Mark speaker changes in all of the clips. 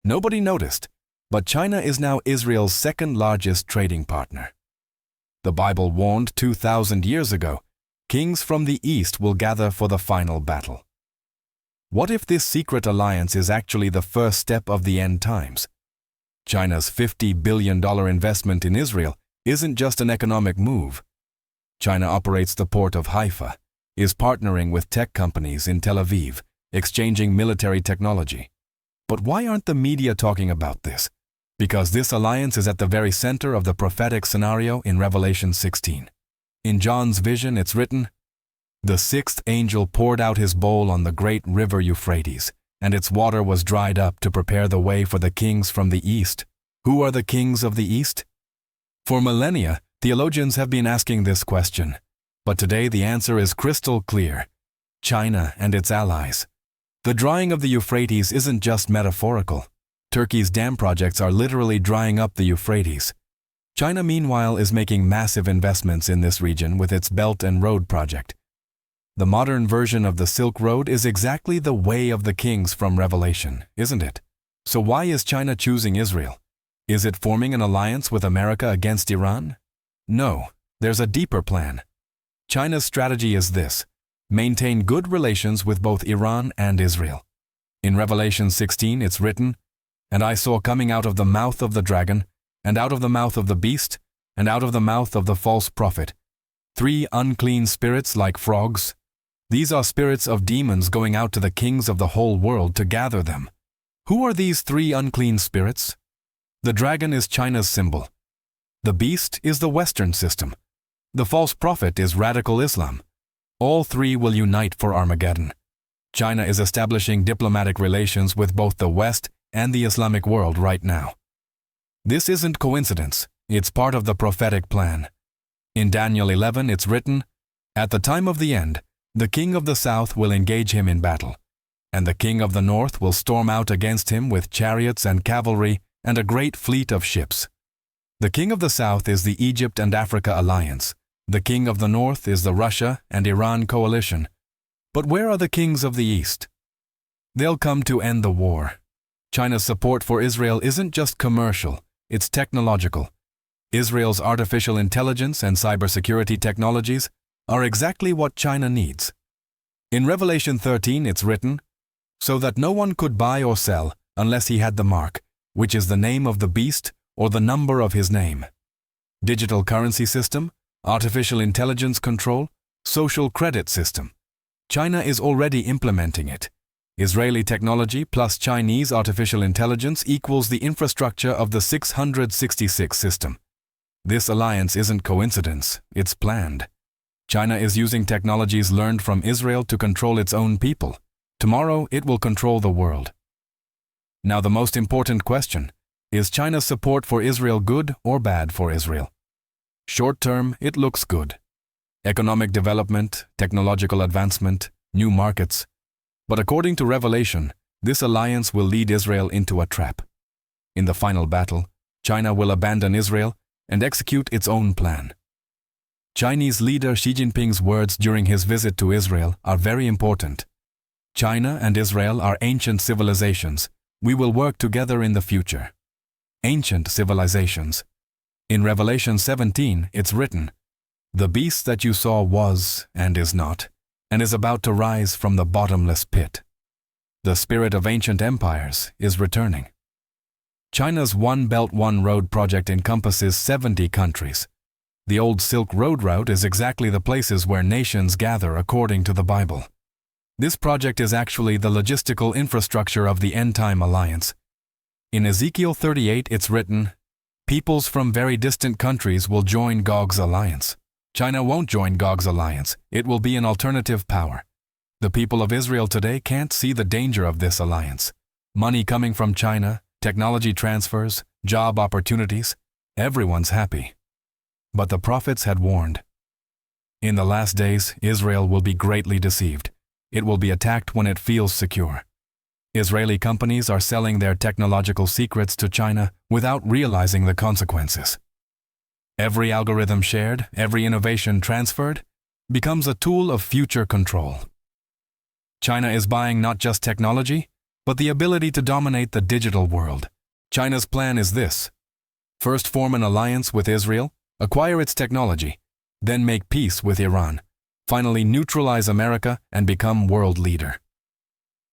Speaker 1: Nobody noticed, but China is now Israel's second-largest trading partner. The Bible warned 2,000 years ago, kings from the east will gather for the final battle. What if this secret alliance is actually the first step of the end times? China's $50 billion investment in Israel isn't just an economic move. China operates the port of Haifa, is partnering with tech companies in Tel Aviv, exchanging military technology. But why aren't the media talking about this? Because this alliance is at the very center of the prophetic scenario in Revelation 16. In John's vision, it's written, "The sixth angel poured out his bowl on the great river Euphrates, and its water was dried up to prepare the way for the kings from the east." Who are the kings of the east? For millennia, theologians have been asking this question, but today the answer is crystal clear: China and its allies. The drying of the Euphrates isn't just metaphorical. Turkey's dam projects are literally drying up the Euphrates. China, meanwhile, is making massive investments in this region with its Belt and Road project. The modern version of the Silk Road is exactly the way of the kings from Revelation, isn't it? So why is China choosing Israel? Is it forming an alliance with America against Iran? No, there's a deeper plan. China's strategy is this: maintain good relations with both Iran and Israel. In Revelation 16, it's written, "And I saw coming out of the mouth of the dragon, and out of the mouth of the beast, and out of the mouth of the false prophet, 3 unclean spirits like frogs. These are spirits of demons going out to the kings of the whole world to gather them." Who are these 3 unclean spirits? The dragon is China's symbol. The beast is the Western system. The false prophet is radical Islam. All 3 will unite for Armageddon. China is establishing diplomatic relations with both the West and the Islamic world right now. This isn't coincidence, it's part of the prophetic plan. In Daniel 11, it's written, "At the time of the end, the king of the south will engage him in battle, and the king of the north will storm out against him with chariots and cavalry and a great fleet of ships." The king of the south is the Egypt and Africa alliance. The king of the north is the Russia and Iran coalition. But where are the kings of the east? They'll come to end the war. China's support for Israel isn't just commercial, it's technological. Israel's artificial intelligence and cybersecurity technologies are exactly what China needs. In Revelation 13, it's written, "So that no one could buy or sell unless he had the mark, which is the name of the beast or the number of his name." Digital currency system, artificial intelligence control, social credit system. China is already implementing it. Israeli technology plus Chinese artificial intelligence equals the infrastructure of the 666 system. This alliance isn't coincidence, it's planned. China is using technologies learned from Israel to control its own people. Tomorrow, it will control the world. Now, the most important question: is China's support for Israel good or bad for Israel? Short term, it looks good. Economic development, technological advancement, new markets. But according to Revelation, this alliance will lead Israel into a trap. In the final battle, China will abandon Israel and execute its own plan. Chinese leader Xi Jinping's words during his visit to Israel are very important. China and Israel are ancient civilizations. We will work together in the future. Ancient civilizations. In Revelation 17, it's written, "The beast that you saw was and is not, and is about to rise from the bottomless pit." The spirit of ancient empires is returning. China's One Belt One Road project encompasses 70 countries. The old Silk Road route is exactly the places where nations gather according to the Bible. This project is actually the logistical infrastructure of the end-time alliance. In Ezekiel 38, it's written, "Peoples from very distant countries will join Gog's alliance." China won't join Gog's alliance. It will be an alternative power. The people of Israel today can't see the danger of this alliance. Money coming from China, technology transfers, job opportunities, everyone's happy. But the prophets had warned. In the last days, Israel will be greatly deceived. It will be attacked when it feels secure. Israeli companies are selling their technological secrets to China without realizing the consequences. Every algorithm shared, every innovation transferred, becomes a tool of future control. China is buying not just technology, but the ability to dominate the digital world. China's plan is this: first form an alliance with Israel, acquire its technology, then make peace with Iran, finally neutralize America and become world leader.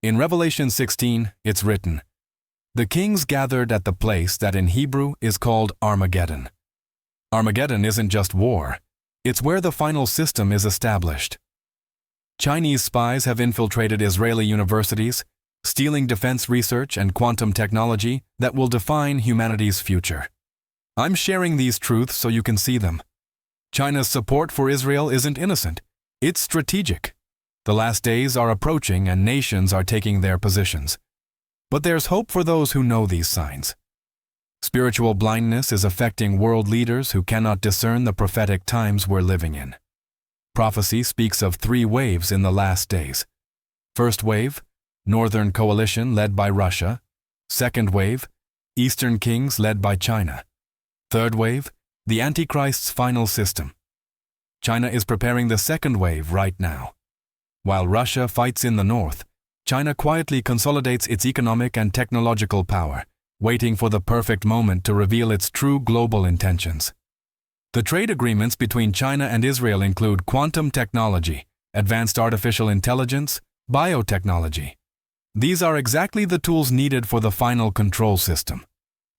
Speaker 1: In Revelation 16, it's written, "The kings gathered at the place that in Hebrew is called Armageddon." Armageddon isn't just war, it's where the final system is established. Chinese spies have infiltrated Israeli universities, stealing defense research and quantum technology that will define humanity's future. I'm sharing these truths so you can see them. China's support for Israel isn't innocent, it's strategic. The last days are approaching and nations are taking their positions. But there's hope for those who know these signs. Spiritual blindness is affecting world leaders who cannot discern the prophetic times we're living in. Prophecy speaks of 3 waves in the last days. First wave, Northern coalition led by Russia. Second wave, Eastern kings led by China. Third wave, the Antichrist's final system. China is preparing the second wave right now. While Russia fights in the north, China quietly consolidates its economic and technological power, waiting for the perfect moment to reveal its true global intentions. The trade agreements between China and Israel include quantum technology, advanced artificial intelligence, biotechnology. These are exactly the tools needed for the final control system.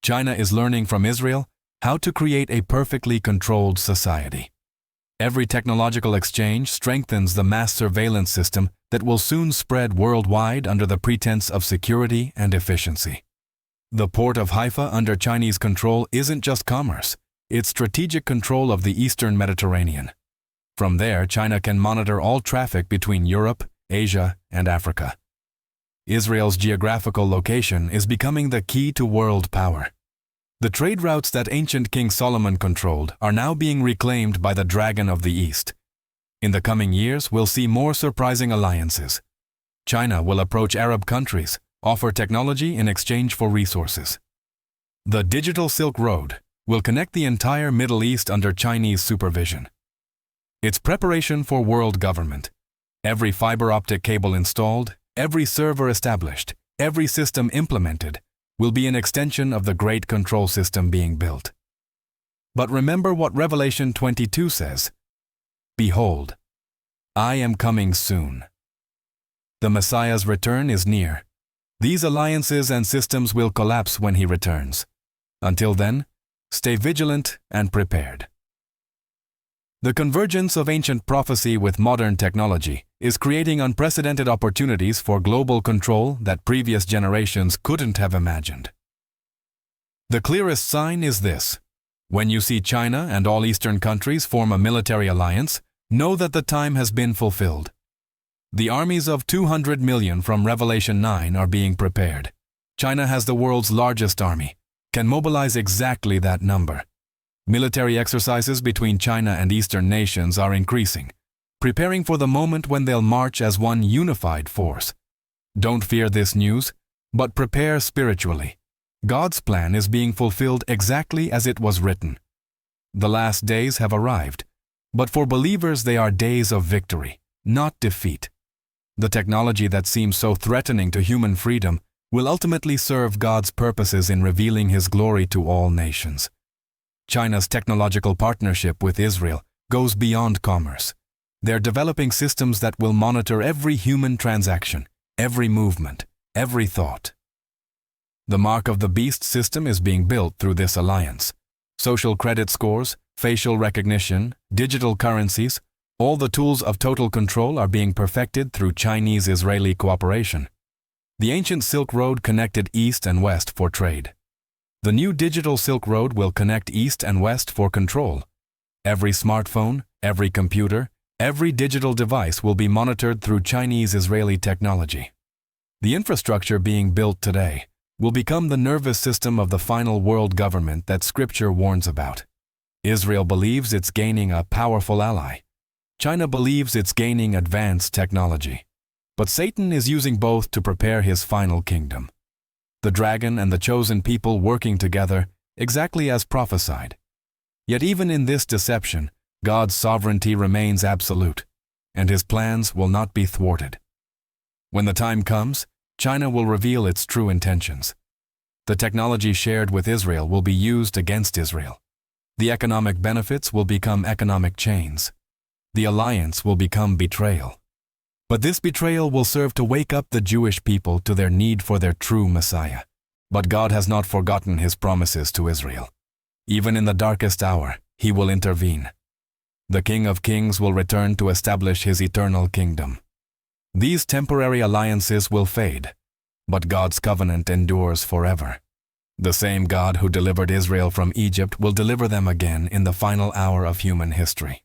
Speaker 1: China is learning from Israel how to create a perfectly controlled society. Every technological exchange strengthens the mass surveillance system that will soon spread worldwide under the pretense of security and efficiency. The port of Haifa under Chinese control isn't just commerce, it's strategic control of the Eastern Mediterranean. From there, China can monitor all traffic between Europe, Asia, and Africa. Israel's geographical location is becoming the key to world power. The trade routes that ancient King Solomon controlled are now being reclaimed by the Dragon of the East. In the coming years, we'll see more surprising alliances. China will approach Arab countries, offer technology in exchange for resources. The Digital Silk Road will connect the entire Middle East under Chinese supervision. It's preparation for world government. Every fiber optic cable installed, every server established, every system implemented, will be an extension of the great control system being built. But remember what Revelation 22 says, "Behold, I am coming soon." The Messiah's return is near. These alliances and systems will collapse when he returns. Until then, stay vigilant and prepared. The convergence of ancient prophecy with modern technology is creating unprecedented opportunities for global control that previous generations couldn't have imagined. The clearest sign is this: when you see China and all Eastern countries form a military alliance, know that the time has been fulfilled. The armies of 200 million from Revelation 9 are being prepared. China has the world's largest army, can mobilize exactly that number. Military exercises between China and Eastern nations are increasing, preparing for the moment when they'll march as one unified force. Don't fear this news, but prepare spiritually. God's plan is being fulfilled exactly as it was written. The last days have arrived, but for believers they are days of victory, not defeat. The technology that seems so threatening to human freedom will ultimately serve God's purposes in revealing His glory to all nations. China's technological partnership with Israel goes beyond commerce. They're developing systems that will monitor every human transaction, every movement, every thought. The Mark of the Beast system is being built through this alliance. Social credit scores, facial recognition, digital currencies, all the tools of total control are being perfected through Chinese-Israeli cooperation. The ancient Silk Road connected East and West for trade. The new Digital Silk Road will connect East and West for control. Every smartphone, every computer, every digital device will be monitored through Chinese-Israeli technology. The infrastructure being built today will become the nervous system of the final world government that Scripture warns about. Israel believes it's gaining a powerful ally. China believes it's gaining advanced technology. But Satan is using both to prepare his final kingdom. The dragon and the chosen people working together, exactly as prophesied. Yet even in this deception, God's sovereignty remains absolute, and His plans will not be thwarted. When the time comes, China will reveal its true intentions. The technology shared with Israel will be used against Israel. The economic benefits will become economic chains. The alliance will become betrayal. But this betrayal will serve to wake up the Jewish people to their need for their true Messiah. But God has not forgotten his promises to Israel. Even in the darkest hour, he will intervene. The King of Kings will return to establish his eternal kingdom. These temporary alliances will fade, but God's covenant endures forever. The same God who delivered Israel from Egypt will deliver them again in the final hour of human history.